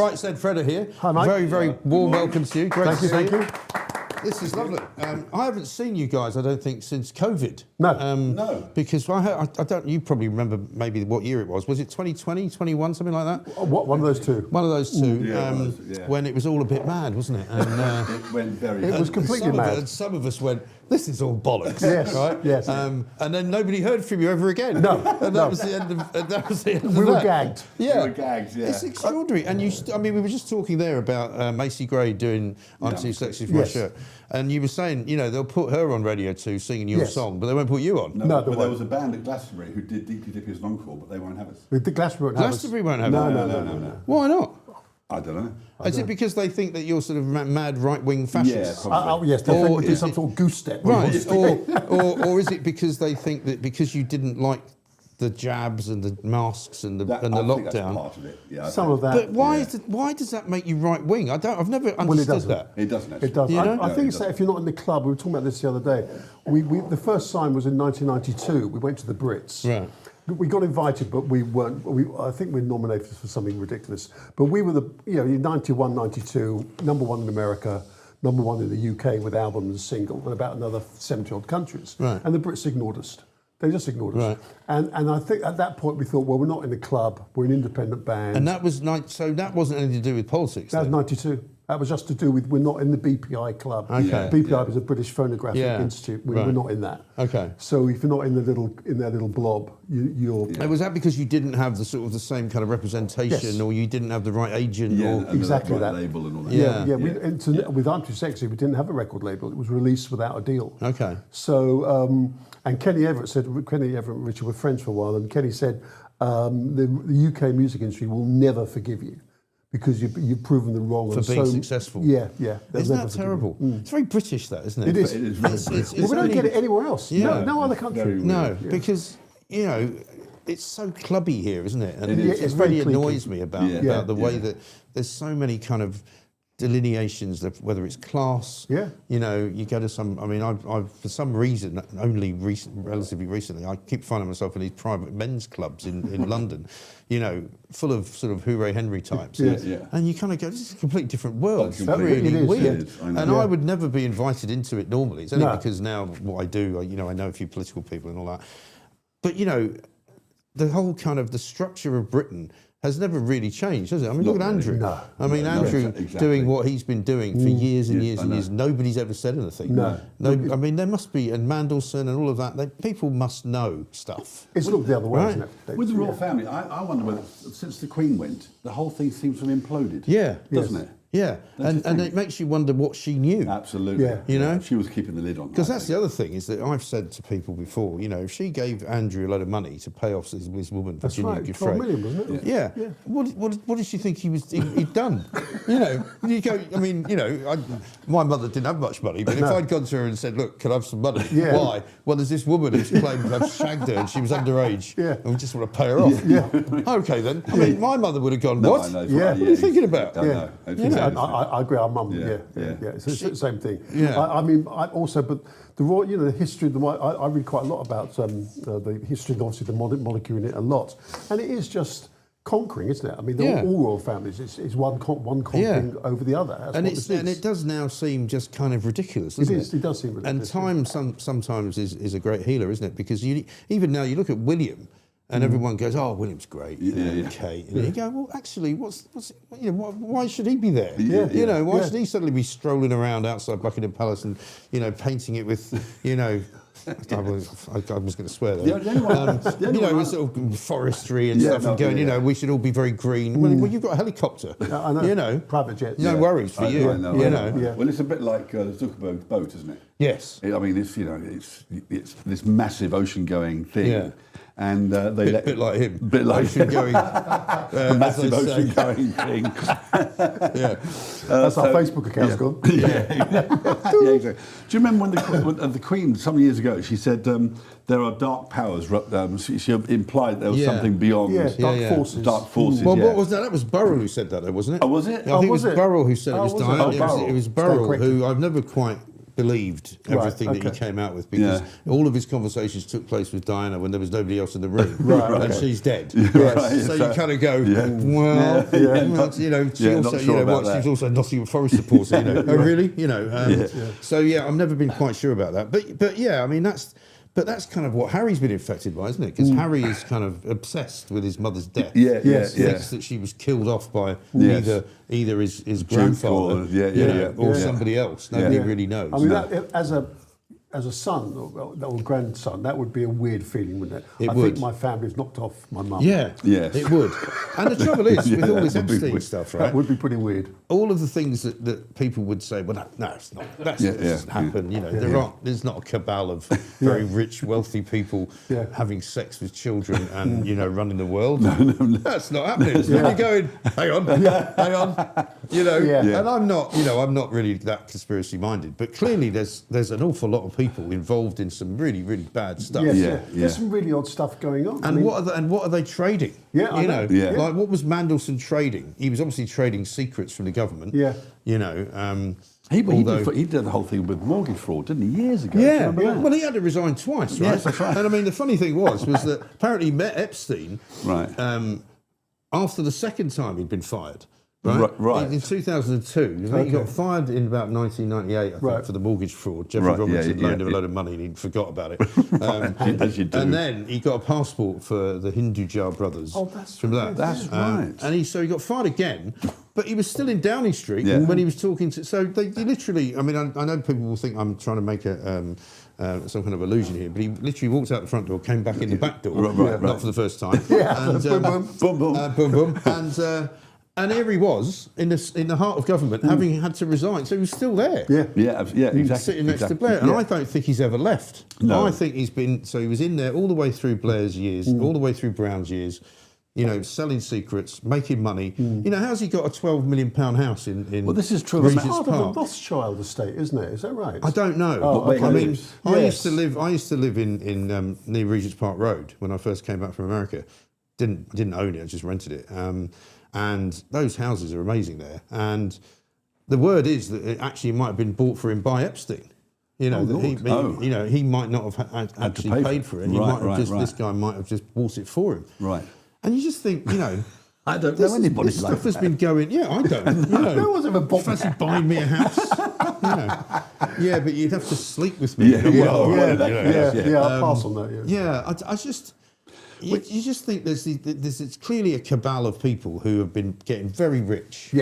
Right, said Fredda here. Hi, Mike. Very warm welcome to you. Great Thank to you, see thank you. This is lovely. I haven't seen you guys, I don't think, since COVID. No. No. Because I don't. You probably remember maybe what year it was. Was it 2020, 21, something like that? One of those two. One of those two. Yeah, it was, yeah. When it was all a bit mad, wasn't it? And, It went very. It was completely mad. Some of us went, this is all bollocks. Yes, Right? yes. And then nobody heard from you ever again. No, And that no. was the end of. That was the end of We were that. gagged. Yeah. We were gagged, yeah. It's extraordinary. And you, I mean, we were just talking there about Macy Gray doing "I'm Too Sexy for My Yes. Shirt," and you were saying, you know, they'll put her on Radio 2 singing your Yes. song, but they won't put you on. No, but they there won't. was a band at Glastonbury who did Deeply Dippy as an encore, but they won't have us. The Glastonbury won't have us. Glastonbury won't have no, it. No. Why not? I don't know. Is it because they think that you're sort of mad right-wing fascists? Yeah, probably. Yes, they Or think we do is some it- sort of goose step. Right, or is it because they think that because you didn't like the jabs and the masks and the I think lockdown? that's part of it. Yeah, I Some think- of that. But why does that make you right-wing? I've never understood Well, it doesn't. that. It doesn't actually. It does. You know? I No, think it it's that doesn't. if you're not in the club, we were talking about this the other day. The first sign was in 1992. We went to the Brits. Right. We got invited, but we weren't. I think we were nominated for something ridiculous. But we were in 91, 92, number one in America, number one in the UK with album and single, and about another 70 odd countries. Right. And the Brits ignored us. They just ignored us. Right. And I think at that point we thought, well, we're not in the club. We're an independent band. And that was so that wasn't anything to do with politics. That was then? 92. That was just to do with we're not in the BPI club. Okay. BPI is a British Phonographic Yeah. Institute. Right. We're not in that. Okay. So if you're not in their little blob, you're. And was that because you didn't have the sort of the same kind of representation, Yes. or you didn't have the right agent? Yeah, or and the Exactly right that. label and all that. Yeah. With I'm Too Sexy, we didn't have a record label. It was released without a deal. Okay. So and Kenny Everett and Richard were friends for a while, and Kenny said the UK music industry will never forgive you because you've proven them wrong For being successful. Yeah, yeah. they'll Isn't never that forgive you. terrible? It's very British, that, isn't it? It is. It is very It's- British. it's Well, we don't only- get it anywhere else. Yeah. No other It's country. very No, weird. because you know it's so clubby here, isn't it? And It is. it It's very really annoys cliquey. me about Yeah. the way Yeah. that there's so many kind of delineations of whether it's class. Yeah. You know, you go to some. I mean, I've for some reason only relatively recently, I keep finding myself in these private men's clubs in London. You know, full of sort of hooray Henry types. Yeah. Yeah. And you kind of go, this is a completely different world. It's Completely. really It is, weird. it is, I know. And Yeah. I would never be invited into it normally. It's only No. because now what I do, I know a few political people and all that. But, you know, the whole kind of the structure of Britain has never really changed, has it? I mean, look at Not really. Andrew. No. I mean, No, Andrew exactly. doing what he's been doing for years and Yeah, years I and know. years. Nobody's ever said anything. No. I mean, there must be, and Mandelson and all of that, people must know stuff. It's looked the other way, Right. isn't it? With the royal family, I wonder whether since the Queen went, the whole thing seems to have imploded. Yeah. Doesn't Yes. it? Yeah. Don't you And think? it makes you wonder what she knew. Absolutely. Yeah. You know? She was keeping the lid on. Because that's the other thing is that I've said to people before, you know, if she gave Andrew a load of money to pay off this woman, That's Virginia right. Giuffre, 12 million, wasn't it? yeah. Yeah. What did she think he'd done? You know, you go. I mean, you know, my mother didn't have much money, but if I'd gone to her and said, "Look, can I have some money?" Yeah. Why? Well, there's this woman who's claimed I've shagged her and she was underage, Yeah. and we just want to pay her off. Yeah. Okay, then. I mean, my mother would have gone, No, "What? I know, Yeah. What are you thinking about?" I Yeah. know. It's Yeah, exactly- I agree. Our mum, Yeah, yeah. It's the same thing. Yeah. I mean, I also, but the royal, you know, the history. I read quite a lot about the history, and obviously the monarchy in it a lot, and it is just conquering, isn't it? I mean, Yeah. all royal families is one conquering over the other. That's And what it's this and is. it does now seem just kind of ridiculous, It doesn't it? is. It does seem ridiculous. And time sometimes is a great healer, isn't it? Because even now you look at William, and everyone goes, "Oh, William's great." Yeah. Kate, and you go, "Well, actually, what's why should he be there? Yeah. You know, why Yeah. should he suddenly be strolling around outside Buckingham Palace and painting it with I was going to swear there. The only one- the only one with sort of forestry and Yeah, stuff, no, and going, yeah. we should all be very green. Well, you've got a helicopter. I know. You know, Private jets. no Yeah. worries for I you. know, you I know. Yeah. Well, it's a bit like the Zuckerberg boat, isn't it? Yes. I mean, it's this massive ocean-going thing, Yeah. and they let Bit like him. bit like Ocean going. a massive as they say. ocean-going thing. Yeah. That's our Facebook account's gone. Yeah, exactly. Do you remember when the Queen some years ago she said there are dark powers? She implied there was Yeah. something beyond Yeah, dark yeah. forces. dark forces. Well, yeah. what was that? That was Burrell who said that, though, wasn't it? Oh, was it? I think was it was it? Burrell who said it Oh, was was it? dying. Oh, It was Burrell. Burrell Stand who corrected. I've never quite believed everything that he came out with, because all of his conversations took place with Diana when there was nobody else in the room, and she's dead. So you kind of go, well, you know, she also, you know what, she's also a Nottingham Forest supporter. You know, oh really? You know, so yeah, I've never been quite sure about that, but yeah, I mean that's kind of what Harry's been infected by, isn't it? Because Harry is kind of obsessed with his mother's death. Thinks that she was killed off by either his grandfather, or somebody else. Nobody really knows. I mean, that, as a son or grandson, that would be a weird feeling, wouldn't it? I think my family's knocked off my mum. Yeah, it would. And the trouble is, with all this Epstein stuff, right? That would be pretty weird. All of the things that people would say, well, no, it's not. That doesn't happen. You know, there's not a cabal of very rich, wealthy people having sex with children and running the world. No. That's not happening. You're going, hang on. You know, and I'm not really that conspiracy minded, but clearly there's an awful lot of people involved in some really, really bad stuff. There's some really odd stuff going on. And what are they trading? Like what was Mandelson trading? He was obviously trading secrets from the government. He did the whole thing with mortgage fraud, didn't he, years ago? Well, he had to resign twice, right? Yes, that's right. And I mean, the funny thing was that apparently he met Epstein after the second time he'd been fired. Right. In 2002, he got fired in about 1998, I think, for the mortgage fraud. Jeffrey Robinson loaned him a load of money and he forgot about it. As you do. And then he got a passport for the Hinduja brothers. Oh, that's from that. That's right. And he got fired again, but he was still in Downing Street when he was talking to. So they literally. I mean, I know people will think I'm trying to make some kind of illusion here, but he literally walked out the front door, came back in the back door, not for the first time. And, boom. And here he was in the heart of government, having had to resign. So he was still there. Exactly. Sitting next to Blair, and I don't think he's ever left. No. I think he's been. So he was in there all the way through Blair's years, all the way through Brown's years. Selling secrets, making money. How's he got a £12 million house in? Well, this is true. It's part of the Rothschild estate, isn't it? Is that right? I don't know. I mean, I used to live in near Regent's Park Road when I first came back from America. Didn't own it. I just rented it. And those houses are amazing there. And the word is that it actually might have been bought for him by Epstein. He might not have actually paid for it. This guy might have just bought it for him. Right. And you just think, I don't know anybody this like stuff has been going. Yeah, I don't. No one's ever bought fancy buying me a house. Yeah, but you'd have to sleep with me. I'll pass on that. I just. You just think there's clearly a cabal of people who have been getting very rich.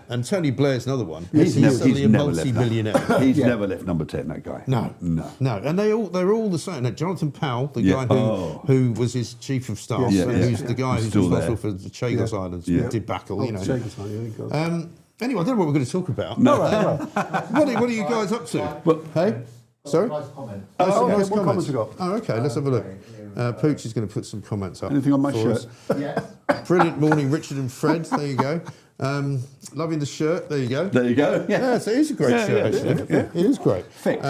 And Tony Blair's another one. He's suddenly a multi-billionaire. He's never left number 10, that guy. No. And they're all the same. Now, Jonathan Powell, the guy who was his chief of staff, and who's the guy who's responsible for the Chagos Islands debacle. Anyway, I don't know what we're going to talk about. No. What are you guys up to? Hey? Sorry? Nice comment. What comments we got? Oh, okay. Let's have a look. Pooch is going to put some comments up. Anything on my shirt? Yes. Brilliant morning, Richard and Fred. There you go. Loving the shirt. There you go. There you go. Yeah, so it is a great shirt, actually. Yeah, it is great. Thick.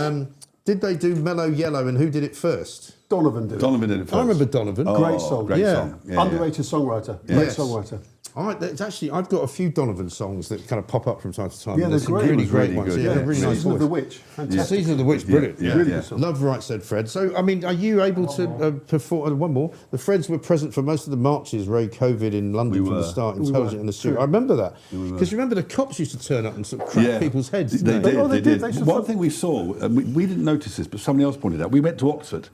Did they do Mellow Yellow, and who did it first? Donovan did it first. I remember Donovan. Great song. Great song. Underrated songwriter. Great songwriter. I've got a few Donovan songs that kind of pop up from time to time. Yeah, there's some really great ones. Good, really nice Season of the voice. Witch. Fantastic. Season of the Witch, brilliant. Really good song. Love Right Said Fred. So, I mean, are you able to perform? One more. The Freds were present for most of the marches, COVID in London from the start, Intelligent and Astute. I remember that. Because you remember the cops used to turn up and sort of crack people's heads, didn't they? They did. One thing we saw, and we didn't notice this, but somebody else pointed out, we went to Oxford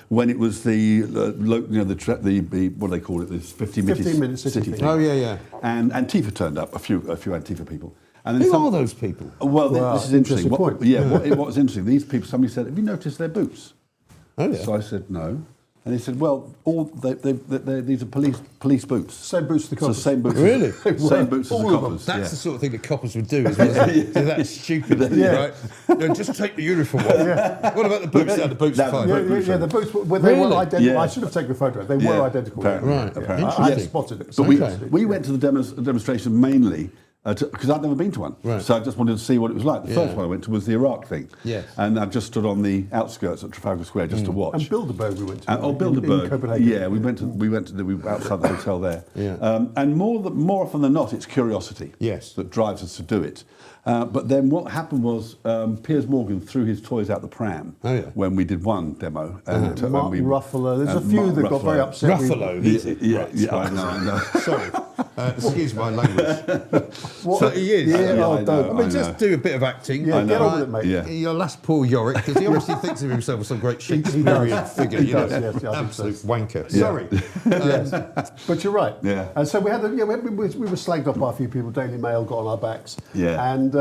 when it was the what do they call it, this 15-minute city thing. Oh, yeah. And Antifa turned up, a few Antifa people. And then who are those people? Well, this is interesting. Point. What was interesting, these people, somebody said, have you noticed their boots? Oh, yeah. So I said, no. And he said, well, these are police boots. Same boots as the coppers. So same boots. Really? Same boots as the coppers. That's the sort of thing that coppers would do. That's stupid, right? Just take the uniform off. What about the boots? The boots are fine. The boots they were identical. I should have taken a photo. They were identical. Right. I spotted it. But we went to the demonstration mainly because I'd never been to one. Right. So I just wanted to see what it was like. The first one I went to was the Iraq thing. Yes. And I just stood on the outskirts of Trafalgar Square just to watch. And Bilderberg we went to. Bilderberg. In Copenhagen. Yeah, we went outside the hotel there. Yeah. And more often than not, it's curiosity that drives us to do it. But then what happened was Piers Morgan threw his toys out the pram when we did one demo. Mark Ruffalo. There's a few that got very upset. Ruffalo, is it? Yeah, I know. Sorry. Excuse my language. What? He is. Don't. I mean, just do a bit of acting. Yeah, get on with it, mate. Yeah. Your last Paul Yorick, because he obviously thinks of himself as some great Shakespearean figure. He does, yes, I think absolute so. wanker. Yeah. Sorry. Yes. But you're right. Yeah. And so we had, we were slagged off by a few people. Daily Mail got on our backs. Yeah. And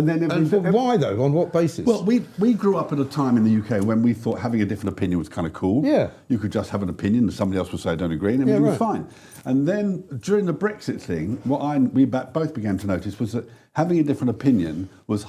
then Why though? On what basis? Well, we grew up at a time in the UK when we thought having a different opinion was kind of cool. Yeah. You could just have an opinion and somebody else would say, I don't agree, and everything was fine. And then during the Brexit thing, what we both began to notice was that having a different opinion was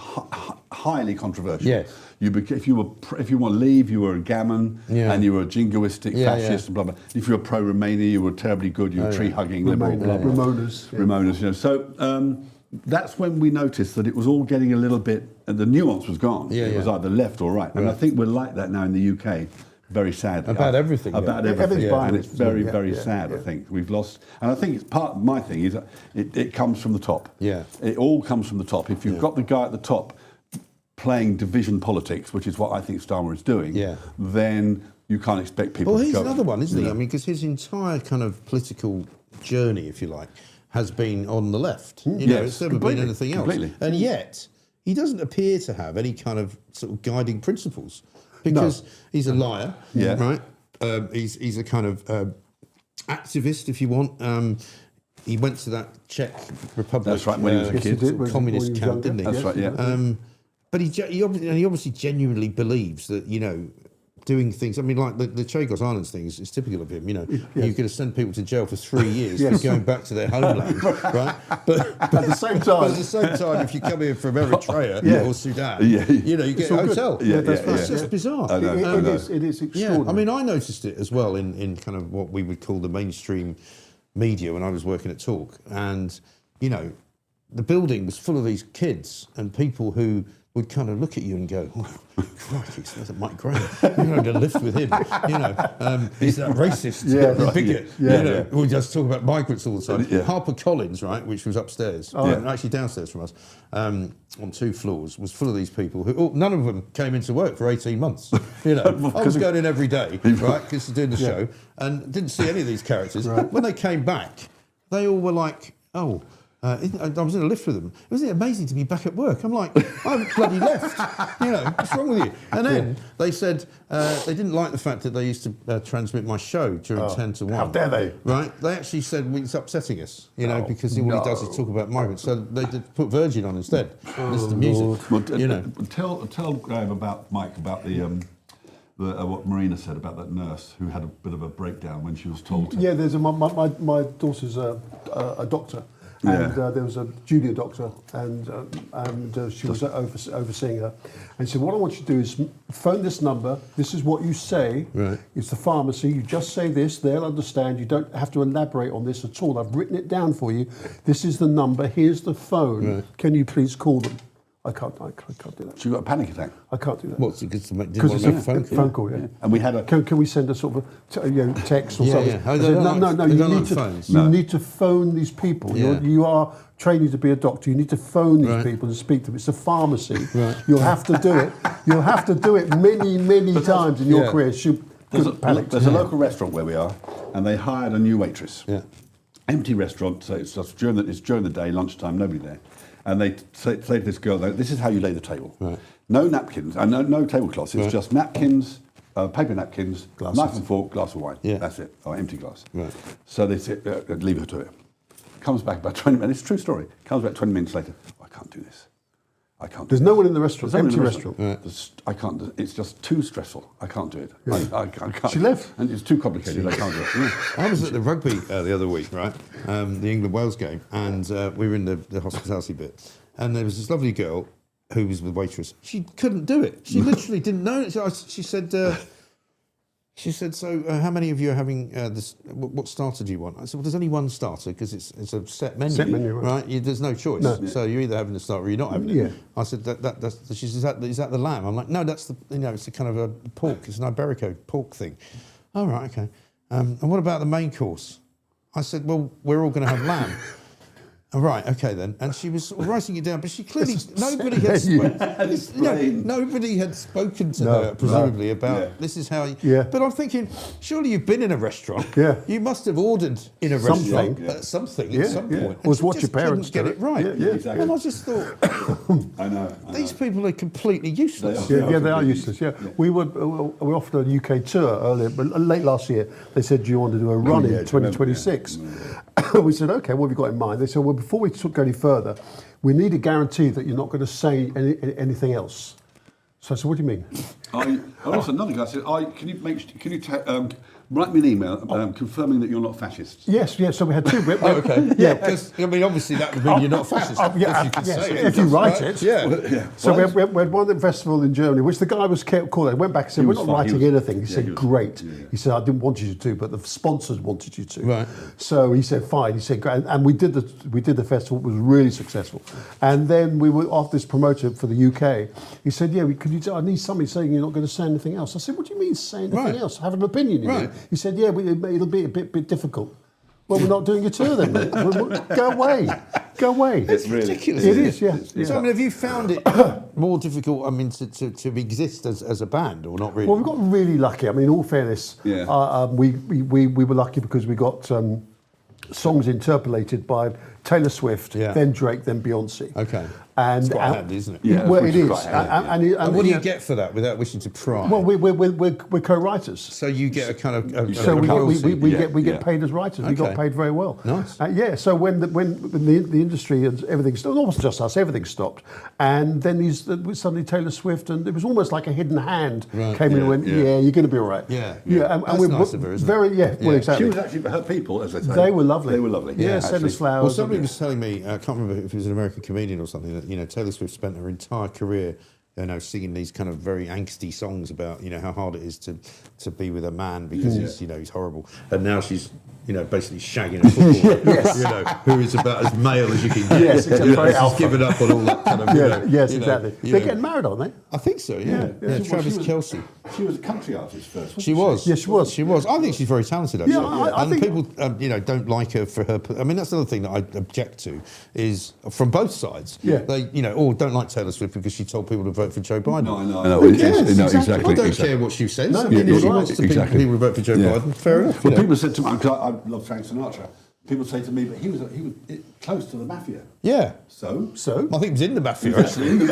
highly controversial. Yes. If you want to leave, you were a gammon, and you were a jingoistic fascist, and blah, blah. If you were pro-Romania, you were terribly good, you were tree-hugging liberal, blah, blah. Ramonas, you know. So that's when we noticed that it was all getting a little bit, the nuance was gone. It was either left or right. And I think we're like that now in the UK. Very sad. About everything. About everything. Yeah. And it's very, very sad, I think. We've lost... And I think it's part of my thing is that it comes from the top. Yeah. It all comes from the top. If you've got the guy at the top playing division politics, which is what I think Starmer is doing, then you can't expect people to go... Well, he's another one, isn't he? I mean, because his entire kind of political journey, if you like, has been on the left. You know, it's never been anything else. And yet, he doesn't appear to have any kind of sort of guiding principles. Because he's a liar, right? He's a kind of activist, if you want. He went to that Czech Republic. That's right, when he was a kid. Communist camp, didn't he? That's right, yeah. But he obviously genuinely believes that, you know, doing things. I mean, like the Chagos Islands thing is typical of him. You know, you're going to send people to jail for 3 years for going back to their homeland, right? But at the same time, if you come here from Eritrea or Sudan, you know, you get a hotel. It's just bizarre. I know. It is extraordinary. Yeah, I mean, I noticed it as well in kind of what we would call the mainstream media when I was working at Talk, and you know, the building was full of these kids and people who would kind of look at you and go, oh, crikey, it's Mike Graham. You know, to lift with him. You know, he's that racist bigot. You know, we just talk about migrants all the time. Harper Collins, right, which was upstairs, actually downstairs from us, on 2 floors, was full of these people who, none of them came into work for 18 months. You know, I was going in every day, right, because doing the show, and didn't see any of these characters. When they came back, they all were like, oh, I was in a lift with them. Wasn't it amazing to be back at work? I'm like, I'm bloody left. You know, what's wrong with you? And then they said they didn't like the fact that they used to transmit my show during 10 to 1. How dare they? Right? They actually said it's upsetting us, you know, because all he does is talk about migrants. So they did put Virgin on instead. Listen to music. Well, you know. Tell Graham about Mike about what Marina said about that nurse who had a bit of a breakdown when she was told to... Yeah, there's my daughter's a doctor. And there was a junior doctor, and she was overseeing her. And she said, what I want you to do is phone this number. This is what you say. Right. It's the pharmacy. You just say this. They'll understand. You don't have to elaborate on this at all. I've written it down for you. This is the number. Here's the phone. Right. Can you please call them? I can't do that. She got a panic attack. I can't do that. What's it? Because it's a phone call. Yeah. And we had a... Can we send a sort of text or something? Yeah. No. You need to phone these people. Yeah. You are training to be a doctor. You need to phone these people and speak to them. It's a pharmacy. Right. You'll have to do it. You'll have to do it many times in your career. There's a local restaurant where we are, and they hired a new waitress. Yeah. Empty restaurant, so it's just during the day, lunchtime, nobody there. And they say to this girl, this is how you lay the table. Right. No napkins, and no tablecloths. It's just napkins, paper napkins, knife and fork, glass of wine. Yeah. That's it, or empty glass. Right. So they say, leave her to it. Comes back about 20 minutes, it's a true story. Comes back 20 minutes later, I can't do this. I can't. There's no one in the restaurant. Empty restaurant. Right. I can't. It's just too stressful. I can't do it. Yeah. I can't. She left, and it's too complicated. I can't do it. Yeah. I was at the rugby the other week, right? The England-Wales game, and we were in the hospitality bit, and there was this lovely girl who was the waitress. She couldn't do it. She literally didn't know it. She said, She said, so how many of you are having this? What starter do you want? I said, well, there's only one starter because it's a set menu. Set menu, right? There's no choice. No. So you're either having the starter or you're not having it. I said, she said, is that the lamb? I'm like, no, that's it's a kind of a pork. It's an Iberico pork thing. Oh, right, okay. And what about the main course? I said, well, we're all going to have lamb. Oh, right, okay then. And she was sort of writing it down, but she clearly nobody had spoken to her presumably about this is how. But I'm thinking, surely you've been in a restaurant. Yeah. You must have ordered in a restaurant at some point. Was what your parents get it right. Yeah, exactly. And I just thought, I know. These people are completely useless. They are useless. Yeah. We offered a UK tour earlier, but late last year. They said, "Do you want to do a run in 2026?" We said, "Okay, what have you got in mind?" They said, "Well, before we go any further, we need a guarantee that you're not going to say anything else." So I said, "What do you mean?" Also, another guy said, "Can you write me an email confirming that you're not fascist?" Yes. So we had two. Okay. Yeah, because I mean, obviously that would mean you're not fascist. If you write it. Yeah. So we had one at the festival in Germany, which the guy was called. I went back and said, "We're not writing anything." He said, "Great." He said, "I didn't want you to, but the sponsors wanted you to." Right. So he said, "Fine." He said, "Great." And we did the festival. It was really successful. And then we were off this promoter for the UK. He said, "Yeah, I need somebody saying you're not going to say anything else." I said, "What do you mean say anything else? Have an opinion." Right. He said, "Yeah, it'll be a bit difficult." Well, we're not doing a tour then. Go away. It's ridiculous. It is, yeah. So, I mean, have you found it more difficult, I mean, to exist as a band, or not really? Well, we got really lucky. I mean, in all fairness, we were lucky because we got songs interpolated by Taylor Swift, then Drake, then Beyonce. Okay. And it's quite handy, isn't it? Yeah, well, it is. And what do you get for that without wishing to pry? Well, we're co-writers. So you get a kind of so we get paid as writers. We got paid very well. Nice. So when the industry and everything stopped, it wasn't just us, everything stopped, and then suddenly Taylor Swift, and it was almost like a hidden hand came in and went, "Yeah, you're going to be all right." Yeah. And that's nice of her, isn't it? Well, exactly. She was actually her people, as they say. They were lovely. Yeah, sent us flowers. Well, somebody was telling me, I can't remember if it was an American comedian or something, that Taylor Swift spent her entire career, singing these kind of very angsty songs about how hard it is to be with a man because he's horrible, and now she's basically shagging a footballer, who is about as male as you can get. Yes, exactly. She's given up on all that kind of. Yes, exactly. They're getting married, aren't they? I think so. Yeah. Travis Kelce. She was a country artist first. She was. Yes, she was. She was. I think she's very talented, actually. I think people, don't like her for her. I mean, that's another thing that I object to is from both sides. Yeah. They, don't like Taylor Swift because she told people to vote for Joe Biden. No, I know. Exactly. I don't care what she says. No, if she wants to people to vote for Joe Biden, fair enough. Well, people said to me, because I love Frank Sinatra. People say to me, but he was close to the mafia. Yeah. So? I think he was in the mafia, actually.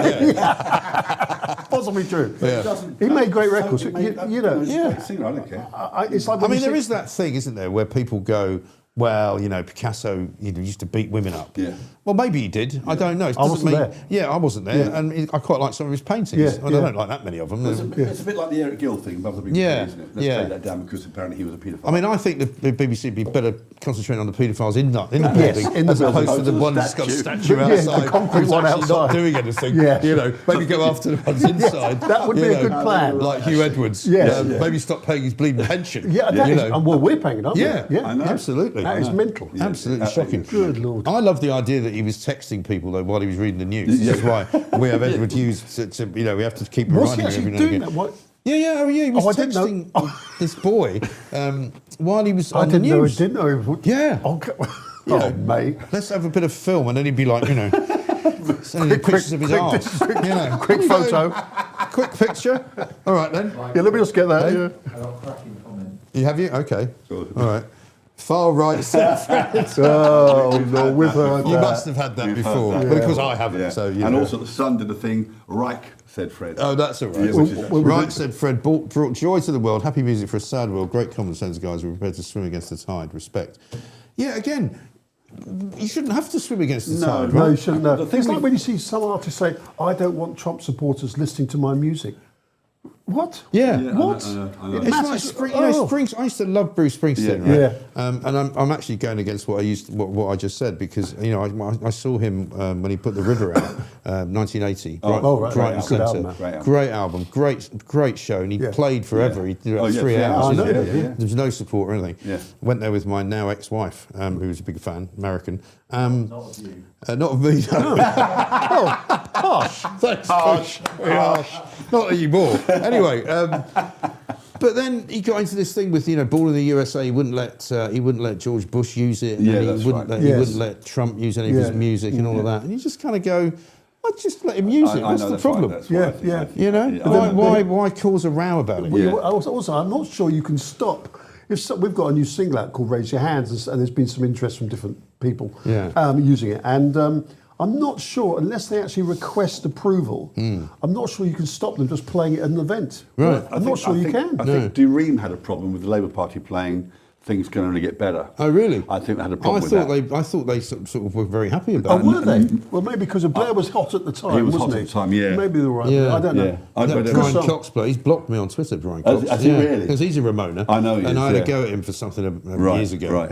Possibly true. Yeah. He made great records. He's a singer, I don't care. It's like there is that thing, isn't there, where people go, well, Picasso used to beat women up. Yeah. Well, maybe he did. I don't know. I wasn't there. Yeah, I wasn't there. Yeah. And I quite like some of his paintings. I don't like that many of them. It's a bit like the Eric Gill thing above the big isn't it? Let's take that down because apparently he was a paedophile. I mean, I think the BBC would be better concentrating on the paedophiles in the building as opposed to the one that's got a statue outside. The concrete one outside. Not doing anything. Maybe go after the ones inside. That would be a good plan. Like Hugh Edwards. Maybe stop paying his bleeding pension. Well, we're paying it, aren't we? Yeah, absolutely. That is mental. Absolutely shocking. Good Lord. I love the idea that he was texting people though while he was reading the news. That's why we have Edward Hughes to we have to keep reminding him every now and again. What? Yeah. He was texting this boy while he was on the news. I didn't know. Yeah. Oh, mate. Let's have a bit of film, and then he'd be like, sending pictures of his arse. Quick photo. Quick picture. All right then. Yeah, let me just get that. I got a cracking comment. Have you? Okay. All right. Far right said Fred. Oh no, we've heard You that. must have had that before, because I haven't. Yeah. So and also the Sun did the thing. Reich said Fred. Oh, that's all right. Reich said Fred brought joy to the world. Happy music for a sad world. Great common sense guys who are prepared to swim against the tide. Respect. Yeah, again. You shouldn't have to swim against the tide, right? No, you shouldn't. No. It's like when you see some artists say, "I don't want Trump supporters listening to my music." What? Yeah. What? I know. It's like spring. I used to love Bruce Springsteen, right? Yeah. And I'm actually going against what I just said because I saw him when he put The River out, 1980. Right. Right in centre. Great album, great show, and he played forever. He did about 3 hours. There was no support or anything. Yeah. Went there with my now ex-wife, who was a big fan, American. Not of you. Not of me. No. Harsh. Thanks. Harsh. Not anymore. Anyway, but then he got into this thing with Born in the USA. He wouldn't let George Bush use it, and he wouldn't let Trump use any of his music and all of that. And you just kind of go, I'd just let him use it. What's the problem? Why cause a row about it? Also, I'm not sure you can stop. We've got a new single out called Raise Your Hands, and there's been some interest from different people using it. And I'm not sure, unless they actually request approval, I'm not sure you can stop them just playing it at an event. Right. I'm not sure you can. I think Dream had a problem with the Labour Party playing Things Can Only Get Better. Oh, really? I think they had a problem with that. I thought they sort of were very happy about it. Oh, were they? Well, maybe because Blair was hot at the time, he was wasn't hot at the time, yeah. Maybe they were right. Yeah. I don't know. Brian Cox, he's blocked me on Twitter, Brian Cox. Has he really? Because he's a Ramoner. I know he is, and I had a go at him for something years ago. Right.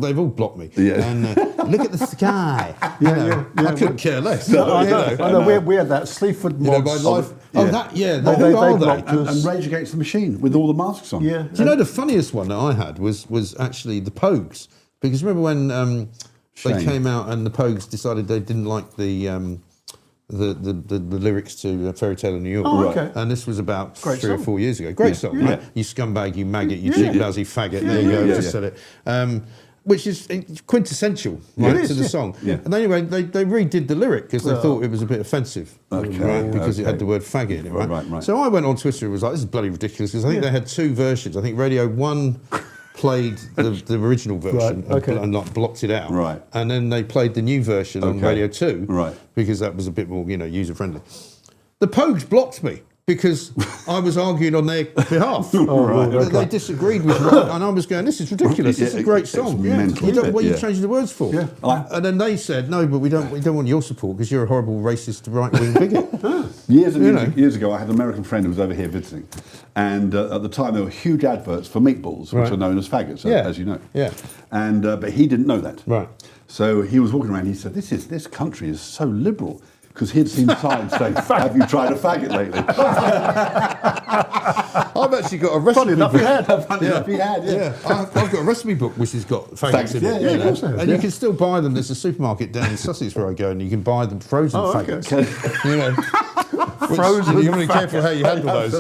They've all blocked me. Yeah. And look at the sky. I couldn't care less. I know. We had that Sleaford Mods. My life. Who are they? And Rage Against the Machine with all the masks on. Yeah. Do you know the funniest one that I had was actually the Pogues, because remember when they came out and the Pogues decided they didn't like the lyrics to Fairy Tale of New York. Oh, okay. And this was about Great 3 or song. 4 years ago. Great song, right? You scumbag, you maggot, you cheap lousy faggot. There you go, just said it. Which is quintessential, right, to the song. Yeah. And anyway, they redid the lyric because they thought it was a bit offensive, right, because it had the word faggot in it, right? Right. So I went on Twitter and was like, this is bloody ridiculous, because I think they had 2 versions. I think Radio 1 played the original version and like blocked it out. Right. And then they played the new version on Radio 2 right, because that was a bit more, user-friendly. The Pogues blocked me because I was arguing on their behalf. They disagreed with me, and I was going, this is ridiculous, this is a great song. What are you changing the words for? Yeah. And then they said, no, but we don't want your support because you're a horrible racist right-wing bigot. Years ago, I had an American friend who was over here visiting, and at the time there were huge adverts for meatballs, which are known as faggots, as you know. Yeah. And but he didn't know that. Right. So he was walking around. And he said, "This country is so liberal." Because he'd seen signs saying, "Have you tried a faggot lately?" I've actually got a recipe book. Funny enough, he had. Yeah. I've got a recipe book which has got faggots in it. And you can still buy them. There's a supermarket down in Sussex where I go, and you can buy them frozen faggots. Frozen. You're really careful how you handle those.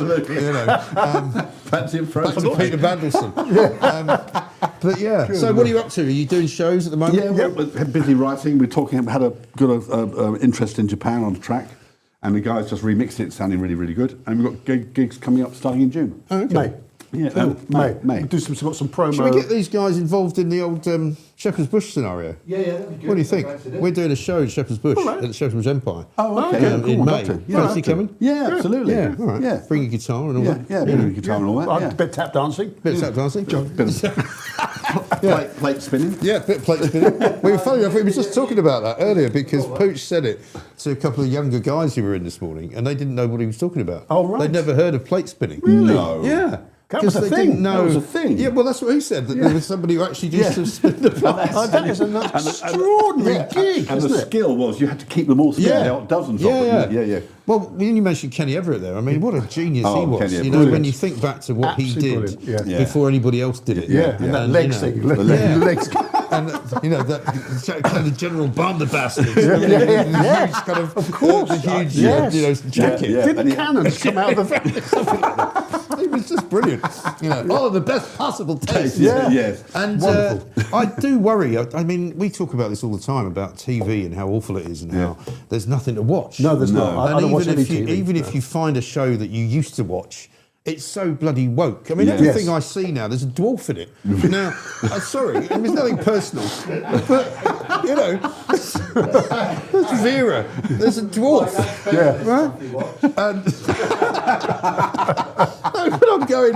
Fancy frozen. Back to Peter Bandelson. But so what are you up to? Are you doing shows at the moment? Yeah, we're busy writing. We're talking. Got an interest in Japan on the track, and the guys just remixed it, sounding really, really good. And we've got gigs coming up starting in June. Oh, okay. May. Yeah, May. We'll got some promo. Should we get these guys involved in the old Shepherd's Bush scenario? Yeah, that'd be good. What do you think? We're doing a show in Shepherd's Bush at the Shepherd's Bush Empire. Oh, okay. In May. Fancy coming? Yeah, absolutely. Yeah, all right. Yeah. Bring a guitar and all that. Yeah, bring a guitar and all that. A bit of tap dancing. Plate spinning. Yeah, bit of plate spinning. We were just talking about that earlier because Pooch said it to a couple of younger guys who were in this morning, and they didn't know what he was talking about. Oh, right. They'd never heard of plate spinning. Really? No. Yeah. That was a thing. That was a thing. Yeah, well, that's what he said, that there was somebody who actually used to spin the plates. That is an extraordinary gig, And isn't the it? skill was you had to keep them all spinning. There are dozens of them. Yeah. Well, when you mentioned Kenny Everett there, I mean, what a genius he was. Kenny When you think back to what he did before anybody else did it. And that legs thing. Legs. And that kind of General Barnabas thing. Yes. Huge kind of course. the huge jacket. Didn't cannons come out of the Something like that. It was just brilliant. All of the best possible taste. Yes. And I do worry. I mean, we talk about this all the time about TV and how awful it is and how there's nothing to watch. No, there's not. I don't watch any TV. Even if you find a show that you used to watch, it's so bloody woke. I mean, everything I see now, there's a dwarf in it. Now, I'm sorry, there's nothing personal, but, there's Vera, there's a dwarf, right? And but I'm going,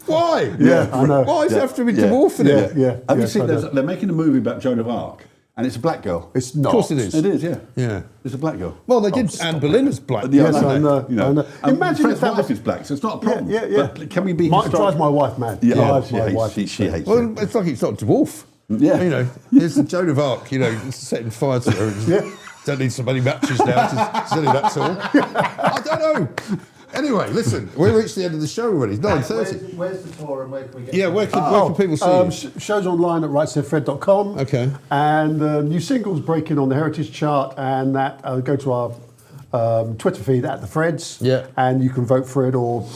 why? Yeah, I know. Why does it have to be dwarf in it? Have you seen they're making a movie about Joan of Arc? And it's a black girl. It's not. Of course it is. It is, yeah. Yeah. It's a black girl. Well, they did Anne Boleyn as black. Yeah, Yes, I know. You know. I know. Imagine if that wife was is black, so it's not a problem. Yeah. But can we be It drives my wife mad. Yeah, Drives she my hates, wife she hates Well, it. it's like it's not a dwarf. Yeah. You know, it's the Joan of Arc, you know, setting fire to her. Yeah. Don't need so many matches now. It's only that's all. I don't know. Anyway, listen, we've reached the end of the show already. It's 9:30. Where's the tour and where can we get Yeah, where can people see you? Shows online at rightsaidfred.com. Okay. And new singles breaking on the Heritage Chart, and that go to our Twitter feed at the Freds. Yeah. And you can vote for it or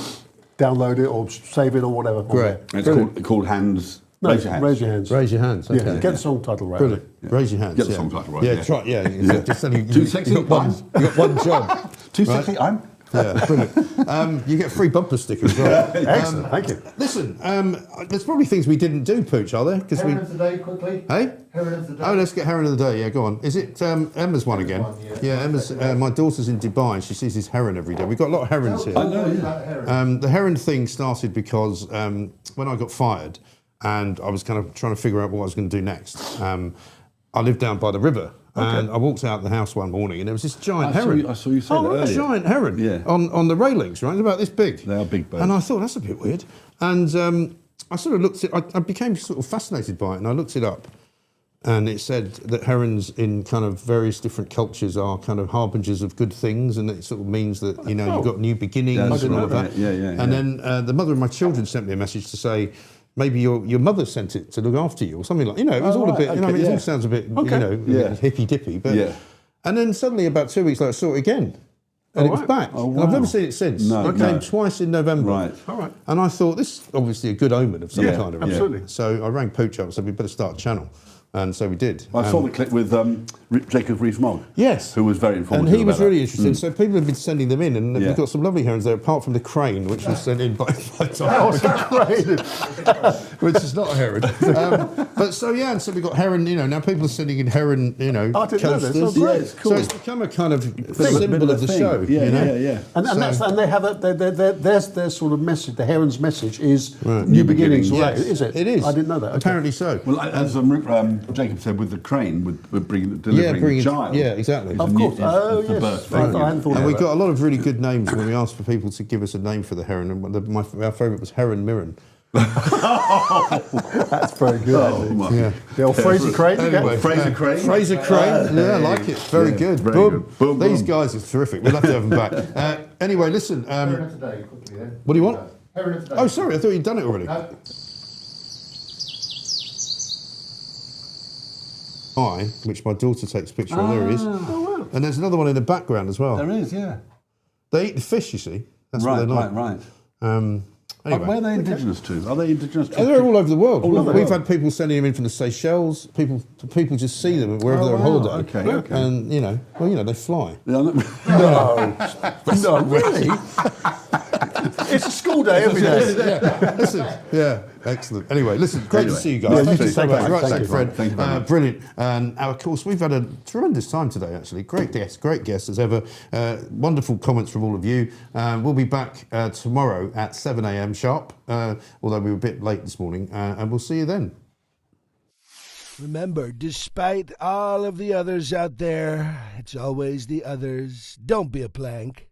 download it or save it or whatever. Great. And it's called Hands. No, Raise your hands. Raise your hands. Raise your hands. Okay. Yeah, get the song title right. Brilliant. Raise your hands. Get the yeah. song title right, Yeah, yeah. try. Yeah. Just only, Too sexy, you got one job. Too right? sexy, I'm. Yeah, brilliant. You get free bumper stickers as well. Excellent, thank you. Listen, there's probably things we didn't do, Pooch, are there? Heron of the day, quickly. Hey? Heron of the day. Oh, let's get Heron of the Day. Yeah, go on. Is it Emma's one again? one, yeah. Emma's. My daughter's in Dubai and she sees this heron every day. We've got a lot of herons here. Tell us about heron. The heron thing started because when I got fired and I was kind of trying to figure out what I was going to do next, I lived down by the river. And I walked out of the house one morning and there was this giant heron. I saw you say that a earlier. giant heron Yeah. on the railings, right? It's about this big. They are big birds. And I thought, that's a bit weird. And I sort of looked at I became sort of fascinated by it and I looked it up. And it said that herons in kind of various different cultures are kind of harbingers of good things, and it sort of means that, you know, you've got new beginnings Yeah, I and didn't all of know that. that. Yeah. And then the mother of my children sent me a message to say, maybe your mother sent it to look after you or something like, you know, it was all a bit, you know, I mean, it all sounds a bit, you know, hippy dippy. But and then suddenly about 2 weeks later, I saw it again. And it was back. Oh, And I've wow. never seen it since. No, it came no. twice in November. Right. All right. And I thought, this is obviously a good omen of some Yeah, kind of absolutely. So I rang Pooch up and said, we better start a channel. And so we did. I saw the clip with Jacob Rees-Mogg. Yes. Who was very informative. And he was about really that. interested. So people have been sending them in, and Yeah. we've got some lovely herons there, apart from the crane, which was sent in by That was great. which is not a heron. But so, yeah, and so we've got heron, you know, now people are sending in heron, you know, I didn't know this. coasters. Oh, great. Yeah, it's cool. So it's become a kind of Bit symbol of the thing. show. Yeah, you know? yeah. And they have their sort of message. The heron's message is Right. new beginnings. beginnings. Right? Yes, Is it? It is. I didn't know that. Okay. Apparently so. Well, as Jacob said, with the crane, with delivering bringing- the child. yeah, exactly. is Of the course. new- Oh, is the yes. birth I thing. hadn't thought And of we that. got a lot of really good names when we asked for people to give us a name for the heron. And our favourite was Heron Mirren. That's very good. Oh, actually. my. Yeah. The old Fraser Crane. Anyway, Fraser Crane. Fraser Crane. Yeah, I like it. Very Yeah, good. very Boom. good. Boom, These boom. guys are terrific. We'll have to have them back. Anyway, listen. Heron of the day, quickly then. What do you want? Heron of the day. Oh, sorry. I thought you'd done it already. No. Which my daughter takes a picture of. There he is. And there's another one in the background as well. There is, yeah. They eat the fish, you see. That's what Right, they like. right. Anyway. Where are they indigenous to? Are they indigenous to? They're all over the world. All over the We've world. had people sending them in from the Seychelles. People just see them wherever they're on wow. holiday. Okay. And, you know, they fly. No, really? It's a school day every day. Listen, yeah, excellent. Anyway, listen, great to see you guys. Yeah, Thank you you too. so much. Thank you. Right, Thank thank you. Fred. Thank you very much. Brilliant. And of course, we've had a tremendous time today, actually. Great guests as ever. Wonderful comments from all of you. We'll be back tomorrow at 7 a.m. sharp, although we were a bit late this morning, and we'll see you then. Remember, despite all of the others out there, it's always the others. Don't be a plank.